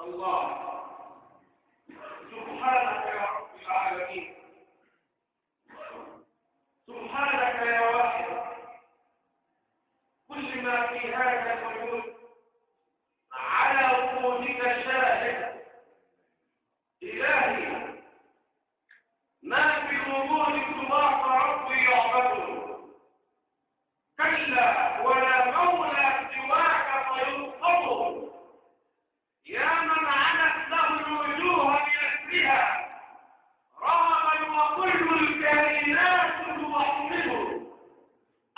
الله. سبحانك يا رب العالمين، سبحانك يا واحد، كل ما في هذا الوجود على وجودك شاهد. إلهي، ما في وجود سواك ربي يعبده، كلا ولا مولى سواك فينقضه. يا من عنت له الوجوه بأسرها رغبا وكل الكائنات توحده.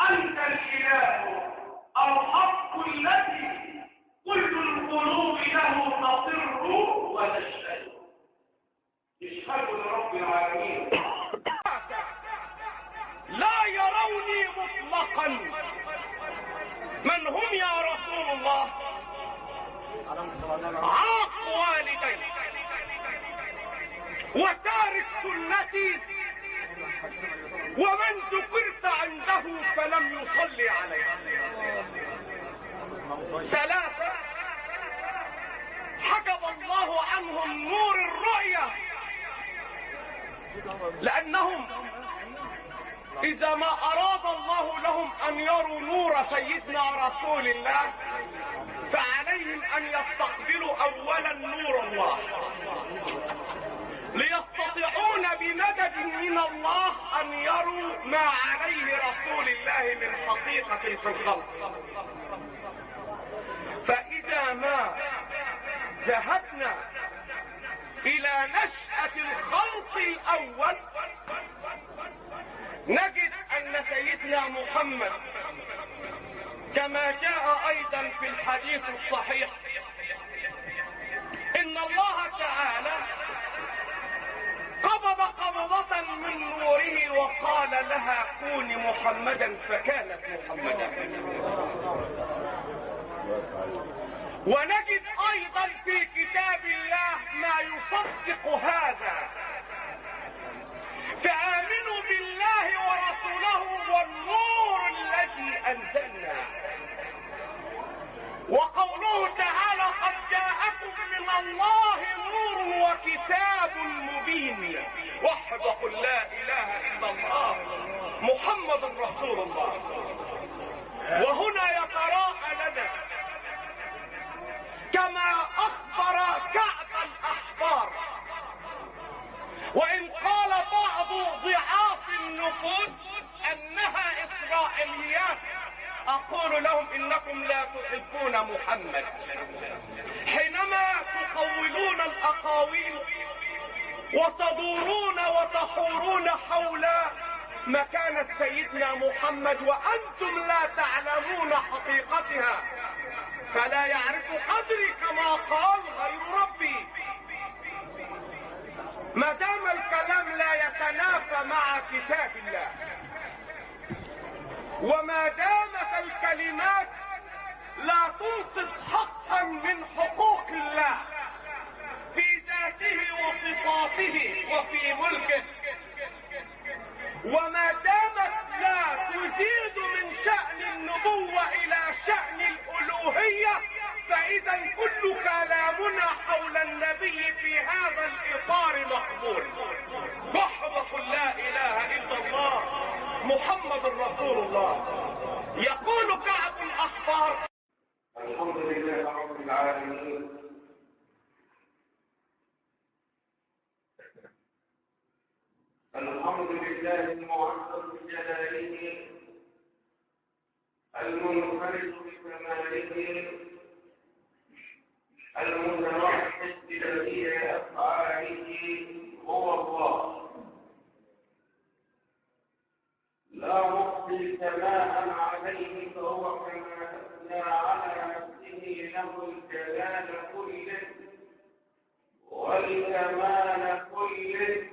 أنت الإله الحق الذي كل القلوب له تطر وتشهد. اشهد لرب العالمين. لا يروني مطلقا. من هم يا رسول الله؟ عاق والدي وتارك سنتي ومن ذكرت عنده فلم يصلي عليه. ثلاثة حجب الله عنهم نور الرؤية، لأنهم إذا ما أراد الله لهم أن يروا نور سيدنا رسول الله فعليهم أن يستقبلوا أولا نور الله، ليستطيعون بمدد من الله أن يروا ما عليه رسول الله من حقيقة في الخلق. فإذا ما ذهبنا إلى نشأة الخلق الأول نجد أن سيدنا محمد كما جاء أيضا في الحديث الصحيح إن الله تعالى قبض قبضة من نوره وقال لها كوني محمدا فكانت محمدا. ونجد أيضا في كتاب الله ما يصدق هذا، فآمنوا بالله ورسوله والنور الذي أنزلنا. وقوله تعالى قد جاءكم من الله نور وكتاب مبين. وحد قل لا إله إلا الله محمد رسول الله. وهنا يتراءى لنا كما أخبر كعب الأحبار، وإن قال بعض ضعاف النفوس أنها إسرائيليات، أقول لهم إنكم لا تحبون محمد. حينما تقولون الأقاويل وتدورون وتحورون حول مكانة سيدنا محمد وأنتم لا تعلمون حقيقتها، فلا يعرف قدري كما قال غير ربي. ما دام الكلام لا يتنافى مع كتاب الله، وما دامت الكلمات لا تنقص حقا من حقوق الله في ذاته وصفاته وفي ملكه، وما دامت لا تزيد من شأن النبوة إلى شأن الألوهية، فإذا كل كلامنا حول النبي في هذا الإطار مقبول. وحده لا إله إلا الله محمد رسول الله. يقول كعب الأحبار: الحمد لله رب العالمين، الحمد لله المعظم بجلاله المنفرد بكماله المتوحد بجميع أفعاله هو الله، لا نحصي ثناء عليه فهو كما أثنى على نفسه له الجلال كله والكمال كله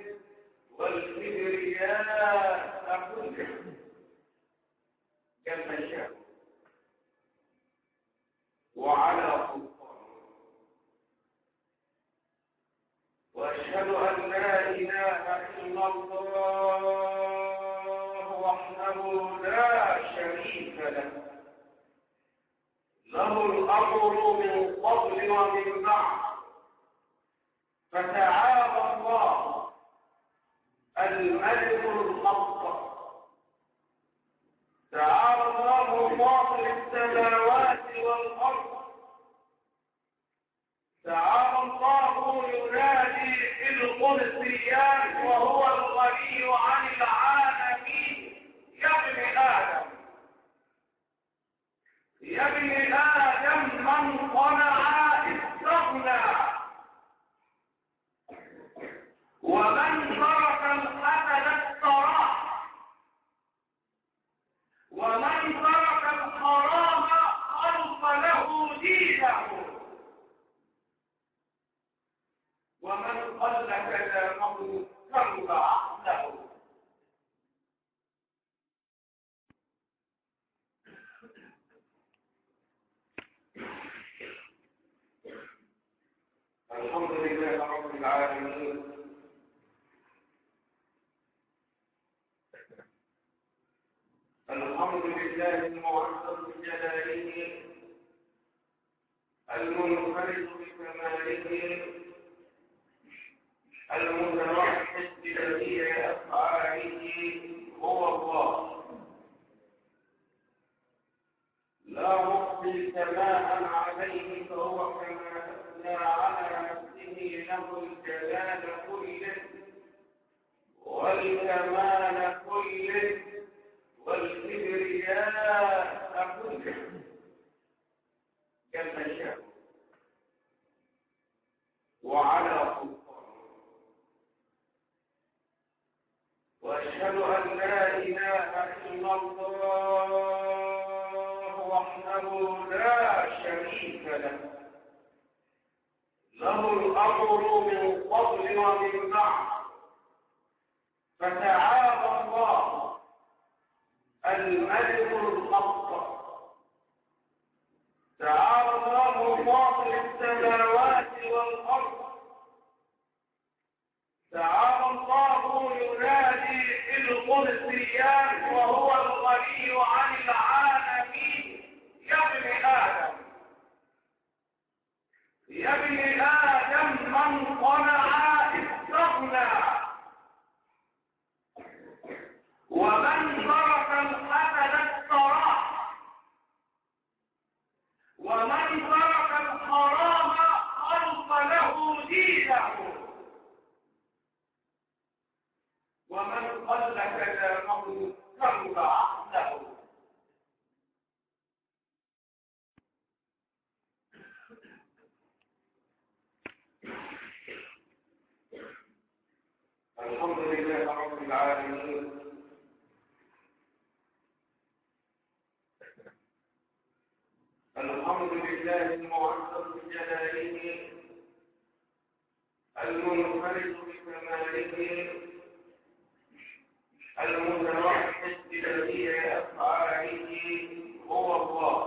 والكبرياء كله جل شأنه وعلى سلطانه. واشهد ان لا اله الا الله وحده لا شريك له، له الامر من قبل ومن بعد، فتعالى الله الملك الحق، تعالى الله فاطر السماوات والأرض، تعالى الله ينادي في القدسيات وهو الغني عن العالمين. يا ابن آدم، يا ابن آدم، من صنع استغنى، ومن ترك الحسد استراح، ومن ترك الحرام خلق له دينه، ومن قل كلامه كرب عقله. الحمد لله رب العالمين، الحمد لله المعظم بجلاله، المنفرد بكماله، المتوحد بجميع أفعاله، هو الله. لا نحصي ثناء عليه فهو كما أثنى على نفسه، له الجلال كله والكمال كله والكبرياء كله جل شأنه وعلى سلطانه. واشهد ان لا اله الا الله وحده لا شريك له، له الامر من قبل ومن بعد. فتعالى الله الملك الحق، تعالى الله فاطر السماوات والارض، تعالى الله ينادي في القدسيات وهو الغني عن العالمين. يا ابن آدم، يا ابن آدم، من صنع استغنى، ومن ترك الحسد استراح، ومن ترك الحرام خلق له دينه، ومن قل كلامه كرب عقله. الحمد لله رب العالمين، الحمد لله المعظم بجلاله، المنفرد بكماله، المتوحد بجميع أفعاله، هو الله.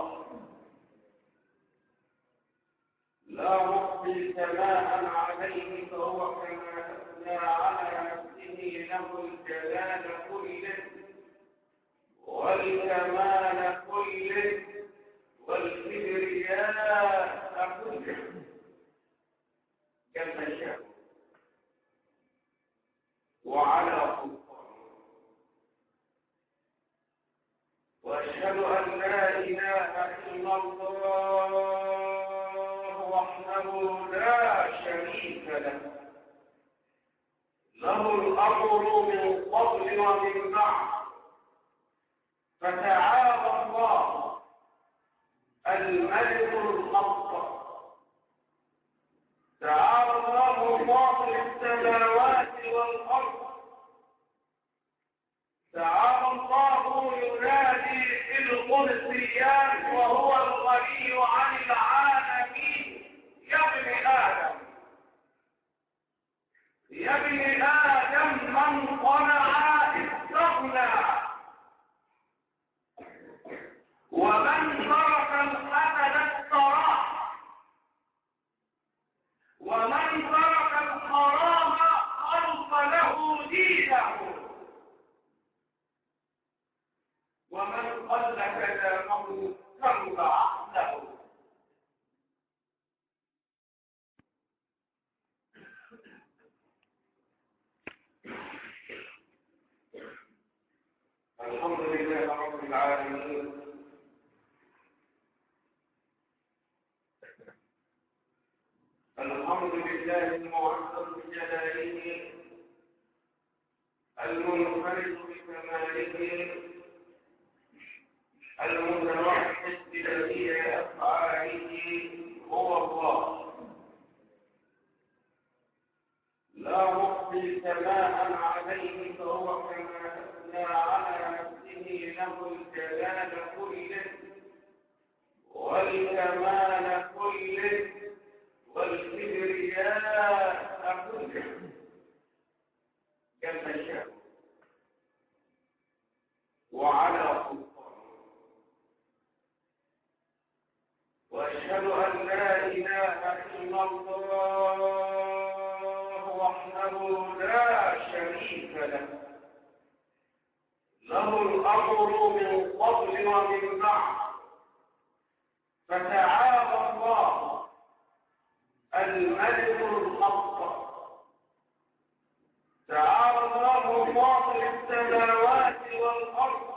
لا نحصي ثناء عليه فهو كما أثنى على نفسه، له الجلال كله والكمال كله والكبرياء كله جل شأنه وعلى سلطانه. واشهد ان لا اله الا الله وحده لا شريك له، له الامر من قبل ومن بعد. فتعالى الله الملك الحق، تعالى الله فاطر السماوات والارض، تعالى الله ينادي في القدسيات وهو الغني عن العالمين. يا ابن آدم، يا ابن آدم، من صنع استغنى، ومن ترك الحسد استراح، العالمين. الحمد لله المعظم بجلاله المنفرد بكماله المتوحد بجميع أفعاله هو الله، لا نحصي ثناء عليه فهو كما أثنى على نفسه، له الجلال كله والكمال كله والكبرياء كله جل شأنه وعلى سلطانه. واشهد ان لا اله الا الله وحده لا شريك له، له الامر من قبل ومن بعد. فتعالى الله الملك الحق، تعالى الله فاطر السماوات والارض،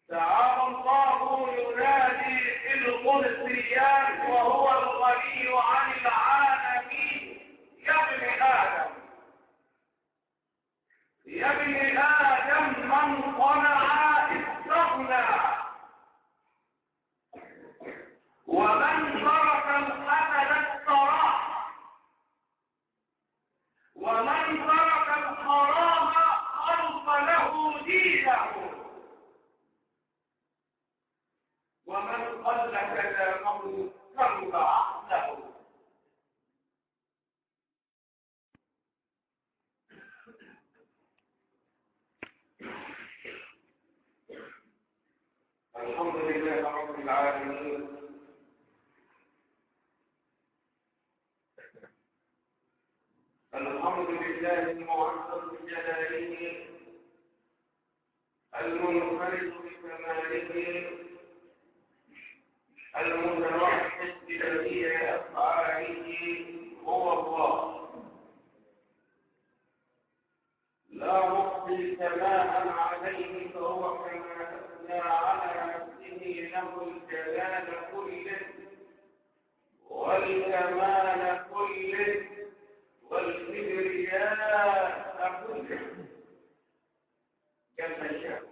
تعالى الله ينادي القدسيات وهو الغني عن العالمين. يا ابن ادم، يا ابن ادم، من صنع استغنى، ومن ترك الحسن استراح، ومن ترك الحرام خلق له دينه، ومن قل كلامه كرب عقله. الحمد لله رب العالمين. الحمد لله المعظم بجلاله المنفرد بكماله المتوحد بجميع أفعاله هو الله، لا نحصي ثناء عليه فهو كما أثنى على نفسه، له الجلال كله والكمال كله والكبرياء كله جل شأنه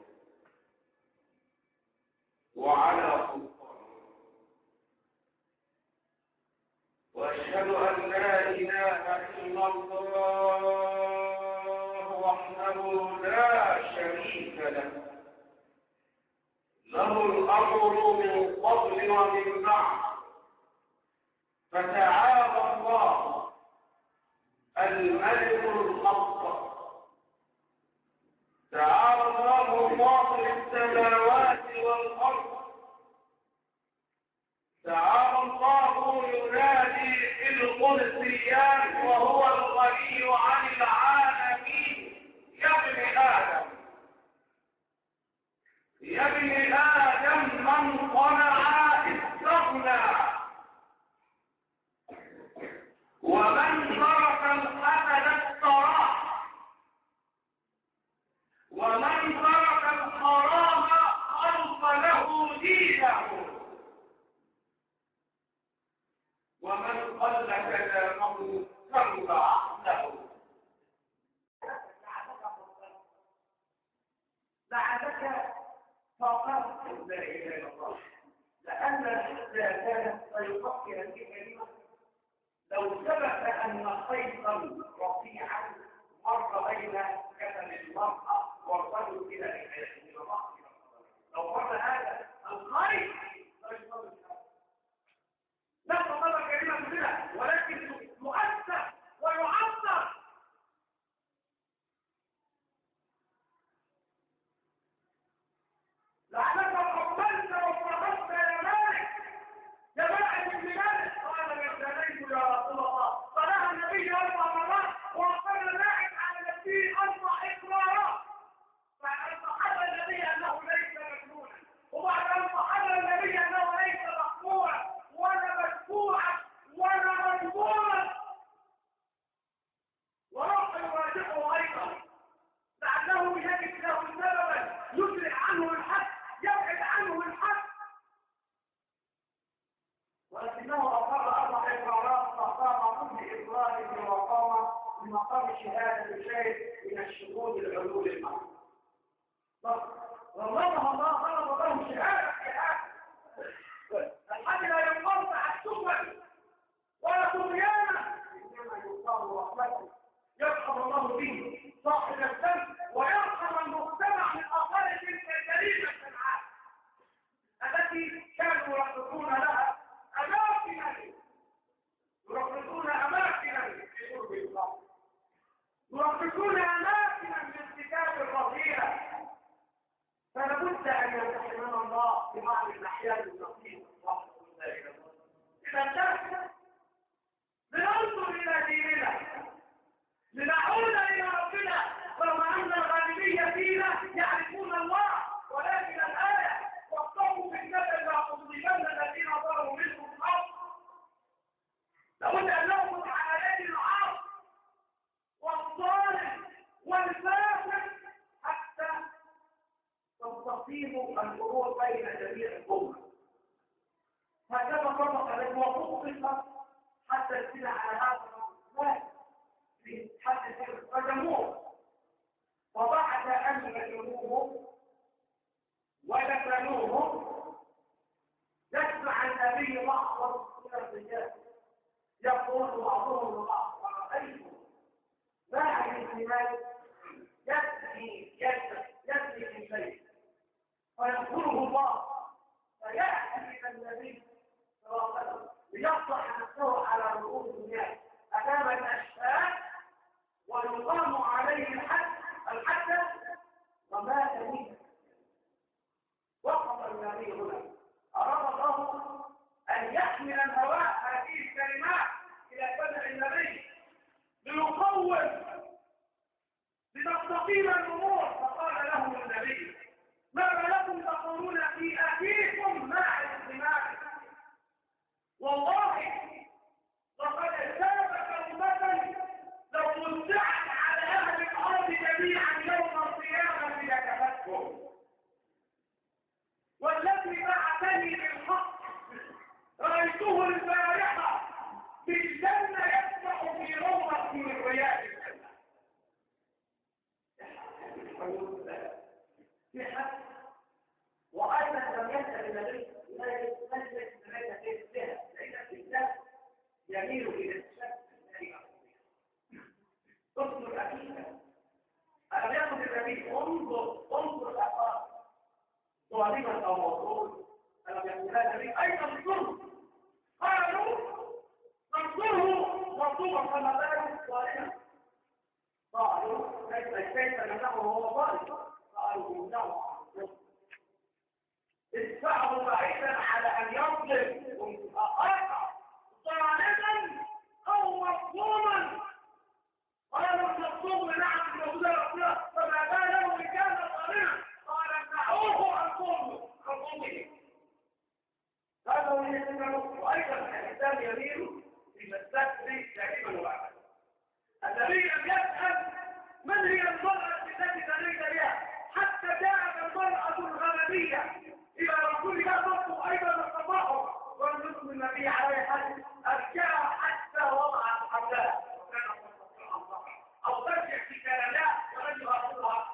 وعلى سلطانه. واشهد ان لا اله الا الله وحده لا شريك له، له الامر من قبل ومن بعد. فتعالى الله الملك الحق، تعالى الله فاطر السماوات والارض، تعالى الله ينادي القدسيات وهو الغني عن العالمين. يا ابن ادم، يا ابن ادم، من صنع استغنى، ومن ترك الحسن استراح، ومن ترك الحرام خلق له دينه، ومن قل كلامه كرب عقله. لعلك فقرت لا اله الا الله، لان اذا كانت سيفكر الكلمه لو ثبت ان خيطا رفيعا مر بين كتم المراه والرجل الى نهايه المراه، لو مر هذا الخيط لا تطلب كلمه كده، ولكن تؤثر لكنه أقر 4 إقرارات فقام كل إقرار وقام بمقام شهادة شيء من الشهود العلول المعنى. والله الله طلب لهم شهادة الحد لا ينقطع السفل ولا طغيانا، إنما يقال رحمته يرحم الله به صاحب الذنب ويرحم المجتمع من آثار تلك الجريمة الشنعاء التي كانوا يرقصون لها أماكنا يرقصون أماكنا في قرب الله، يرقصون أماكنا من ارتكاب الرذيلة. فلابد أن يمتحننا الله بمعنى الأحيان النصيب والله إذا انتهت لننظر إلى ديننا لنعود إلى ربنا، رغم أن الغالبية فينا يعرفون الله، ولكن الآية واصطفوا بالنبي لأصيبن الذين ظلموا منهم الأرض. لابد أن نأخذ على يد العاص والظالم والفاسق حتى تستقيم الأمور بين جميع الأمة. هكذا طبق الذي وطبق حتى يصير على هذا الواحد في حد الجمهور، وبعد أن يجموه ودفنوه يسمع النبي بعضا من الرجال يقول بعضهم لبعض ورأيته باع الإيمان يسري في شيء فيذكره الله فيأتي إلى النبي صلى الله عليه وسلم ليصلح نفسه على رؤوس الناس أمام الأشهاد ويقام عليه الحد ومات منه. وقف النبي هنا أراد الله أن يحمل الهواء هذه الكلمات إلى سمع النبي ليقوم لتستقيم الأمور. فقال لهم النبي ماذا لكم تقولون في أخيكم مع الإسلام؟ والله لقد سابق أمة لو وزعت على أهل الأرض جميعا يوم القيامة لكفتهم، والذي بعثني بالحق رأيته البارحة في الجنة يسبح في روضة من رياض الجنة. في حد وأيضا لم يسأل النبي يميل إلى الشك انظر أكيدا ألم يكن النبي انظر الأقارب ظالما أو مظلوم ألم يكن النبي أيضا انظر قالوا ننظره مظلوما فما بالك ظالما قالوا كيف نمنعه وهو ظالم قالوا نمنعه عن الظلم ادفعه بعيدا على أن يظلم آخر ظالما أو مظلوما. قالوا المظلوم نعم موجود ربنا فما باله إن كان ظالما قال امنعوه عن ظلمه. هذا هو يتكلم. وأيضا الإنسان يميل في الذكر دائما وابدا. النبي لم يسأل من هي المرأة التي تريد بها حتى جاءت المرأة الغربية إلى رسول الله صلى أيضا الصباح ونصف النبي عليه حد أرجع حتى وضع الحملات أو ترجع في كلامات ورجع الله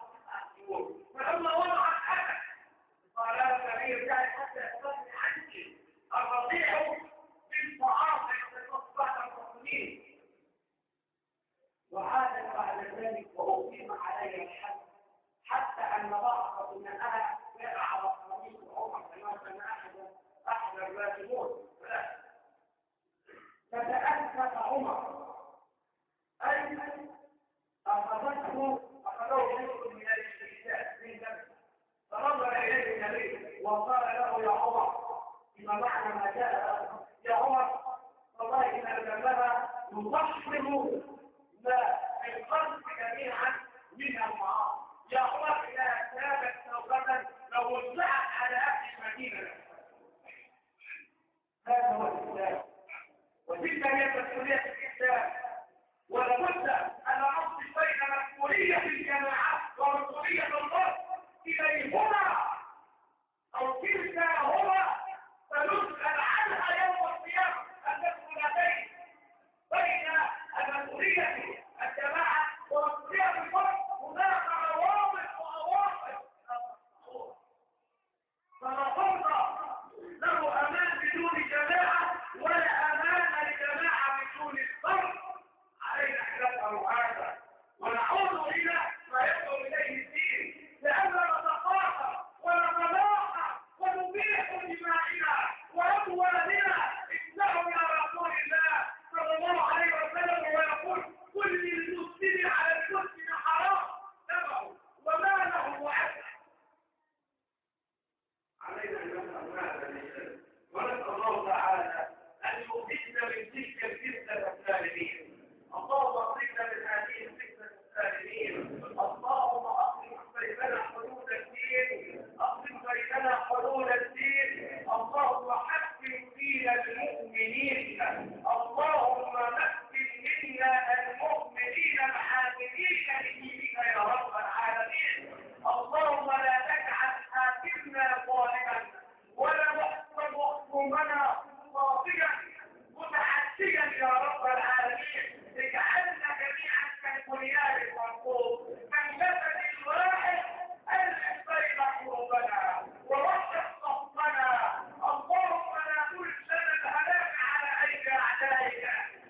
فلما وضع الحدث قال النبي ارجع حتى يستغني عنك الرضيع بالطعام يتصبح المسلمين. وعاد بعد ذلك وأقيم علي الحد حتى أن بعض من أهل يرعى قميص عمر كما كان أحد الراشدون فتأسف عمر أي أخذوه شيء من الاستهزاء من ذنب فنظر إليه النبي وقال له يا عمر فيما معنى ما جاء يا عمر والله إن الجنة يضحم ما في القلب جميعا من المعاصي. يا عمر إذا كانت توبة لو وزعت على أهل المدينة. هذا هو الإسلام وتلك هي مسؤولية الإسلام. ولابد أن نفصل بين مسؤولية الجماعات ومسؤولية الفرد إليهما أو كلتاهما فنسأل عنها يوم القيامة من تلك الفتنة السالمين. اللهم اخرجنا من هذه الفتنة السالمين. اللهم اخرج بيننا حدود الدين، اخرج بيننا حدود الدين. اللهم حكم فينا المؤمنين، اللهم مكن منا المؤمنين العاملين لدينك يا رب العالمين. اللهم لا تجعل حاكمنا ظالما ولا محكومنا طاغيا متعديا يا رب العالمين. اجعلنا جميعا كالبنيان المرصوص كالجسد الواحد الف بين قلوبنا ووحد صفنا. اللهم لا ترد لنا الهلاك على ايدي اعدائك،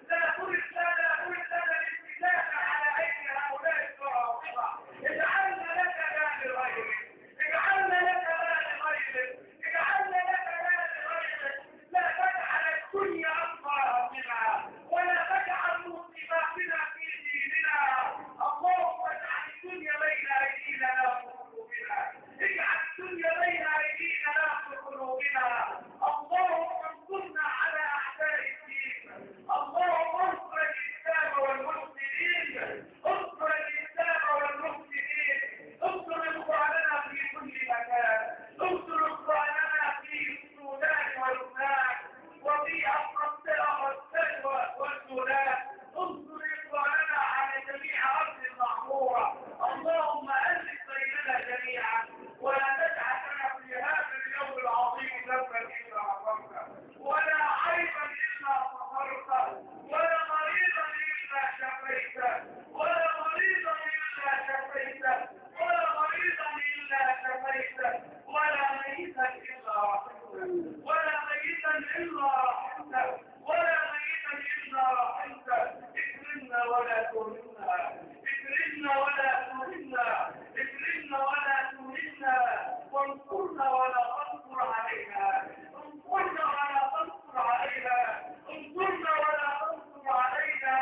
لا ترد لنا الابتلاء على ايدي هؤلاء الفرائضه. اجعلنا لك لا لغيرك، اجعلنا لك لا لغيرك، اجعلنا لك لا لغيرك. لا تجعل الدنيا اكبر همنا ولا تجعل مصيباتنا في ديننا. اللهم اجعل الدنيا بين ايدينا لا في قلوبنا، اجعل الدنيا بين ايدينا لا في قلوبنا. اللهم انصرنا على اعداء الدين. اللهم انصر الاسلام والمسلمين، انصر الاسلام والمسلمين، انصر اخواننا في كل مكان، انصر اخواننا في السودان ولبنان وفي افغانستان والسودان، انصر اخواننا على جميع ارض المعموره. اللهم الف بيننا جميعا ولا تجعل لنا في هذا اليوم العظيم ذنبا الا غفرته، ولا عيبا الا غفرته، ولا مريضا الا شفيته، ولا مريضا الا شفيته، ولا مريضا الا شفيته، ولا ميتا الا رحمته، ولا ميتا الا رحمته، ولا ميتا الا رحمته. اكرمنا ولا تهنا، اكرمنا ولا تهنا، اكرمنا ولا تهنا، وانصرنا ولا تنصر علينا، انصرنا ولا تنصر علينا، انصرنا ولا تنصر علينا.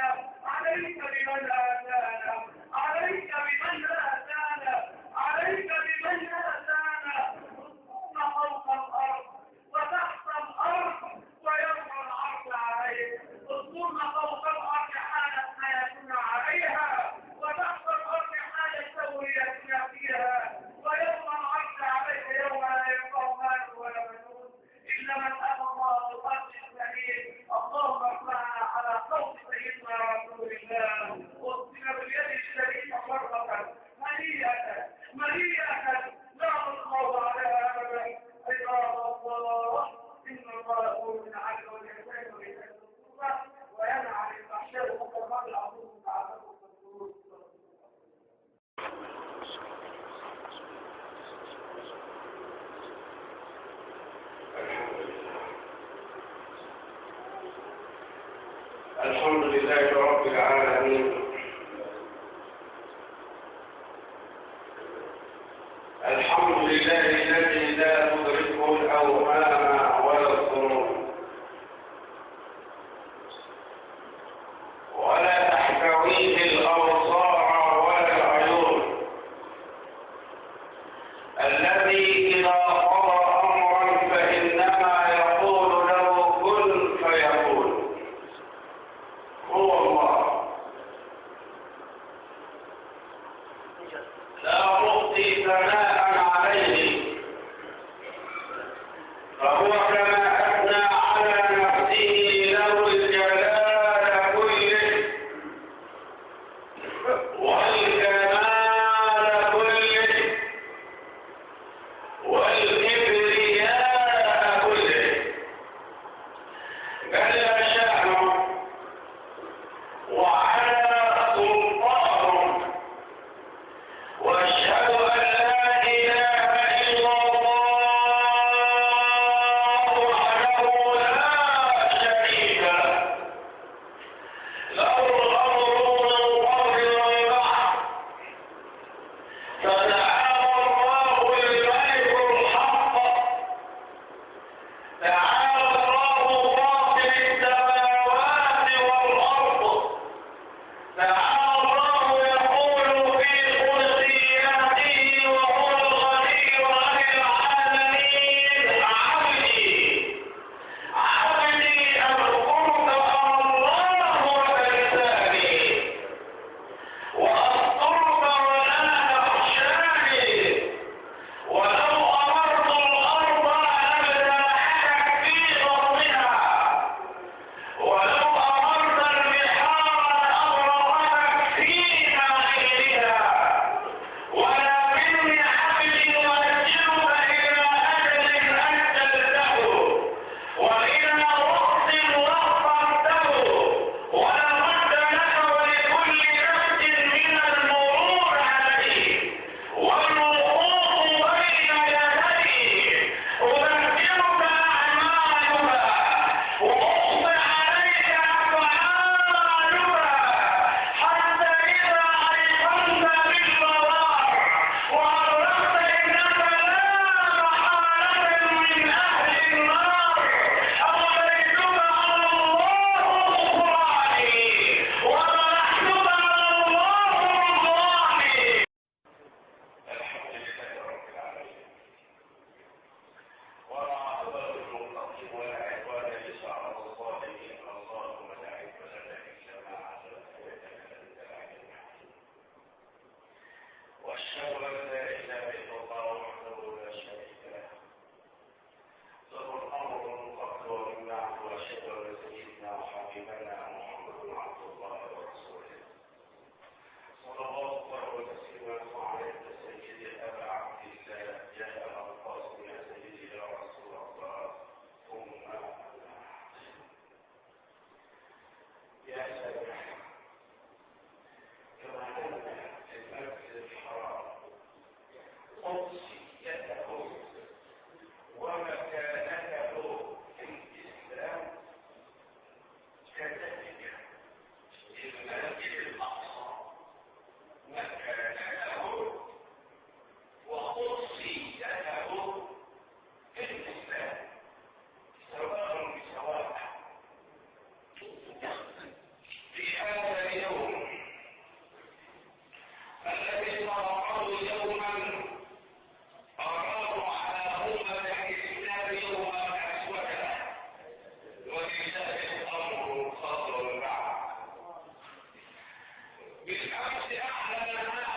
عليك بمن آتانا، عليك بمن آتانا، عليك بمن آتانا. انصرنا فوق الأرض وتحت الأرض ويوم العرض عليك. انصرنا فوق الأرض حالت حياتنا عليها، وتحت الأرض حالت سويتنا فيها، ويوم العرض عليك يوم لا ينفع مال ولا بنون إلا من أتى الله بقلب سليم. اللهم ارفعنا على صوت سيدنا رسول الله، واسقنا باليد الشريفة مرة هنيئة مريئة لا نصبر عليها أبدا. عباد الله، إن الله يأمر بالعدل والإحسان وإيتاء ذي القربى وينهى عن الفحشاء والمنكر والبغي تعالوا فاذكروه. الحمد لله رب العالمين. الحمد لله الذي لا تدركه الأوهام ولا الظنون ولا تحتويه الأبصار ولا العيون، الذي إذا قضى أمرا فإنما يقول له كن فيكون. هو الله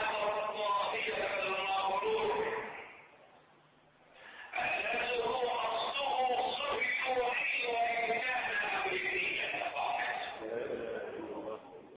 أمر الله يتكلم